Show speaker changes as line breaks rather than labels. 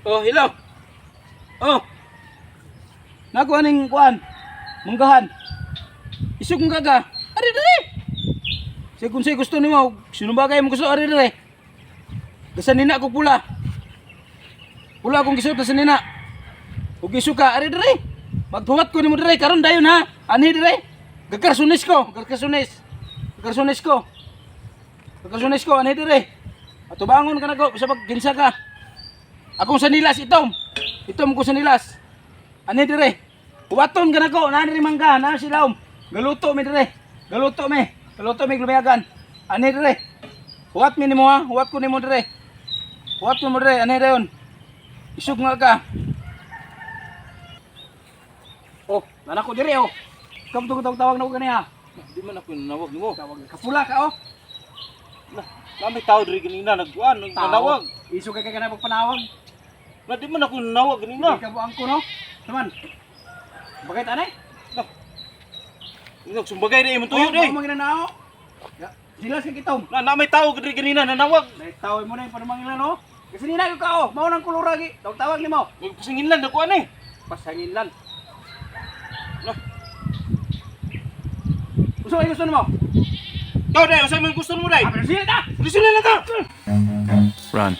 Oh, hello. Oh. Nakuha ning kuan. Munggahan. Isog mga ka. Ari diri. Sige kung say gusto nimo, sino bagay mo gusto ari diri? Gasanina ko pula. Pula akong gisuot sa nina. Ug isuka ari diri. Magtuwat ko nimo diri karon dayon ha. Ani diri. Gakarsunis ko, gakarsunis. Gakarsunis ko. Gakarsunis ko ani diri. Ato bangon ka nako sa pagginsa ka. Akong sanilas itom. Itom ko sanilas. Ani dire. Buwaton ka nako, na diri mangga, na silawom. Galuto mi dire. Galuto mi. Galuto mi lumayagan. Ani dire. Huwat mi nimo ha, huwat ko nimo dire. Huwat mo dire, ani dayon. Isug nga ka. Oh, nanak ko dire oh. Kam tawag na ko kaniya.
Di man ako nanawag nimo.
Tawag kapula ka oh.
May tao diri kanina nagkuan, nanawag.
Isug ka kana pagpanawag.
Na di man ako nanawag kanina.
Hindi ka buang ko no. Taman. Bakit anay?
Ino sumbagay di imong tuyo di.
Oh, manginanao. Ya, silas ka kitom.
Na may tao diri kanina nanawag.
Tawag mo na yung panumangilan no. Kasi nina ka oh, mao nang kuluragi. Tawag nimo.
Pasingin lang nakuan eh.
Pasangin lan. Gusto mo?
Ikaw dai, usa man gusto mo dai.
Sila ta!
Sila lang ka.
Run.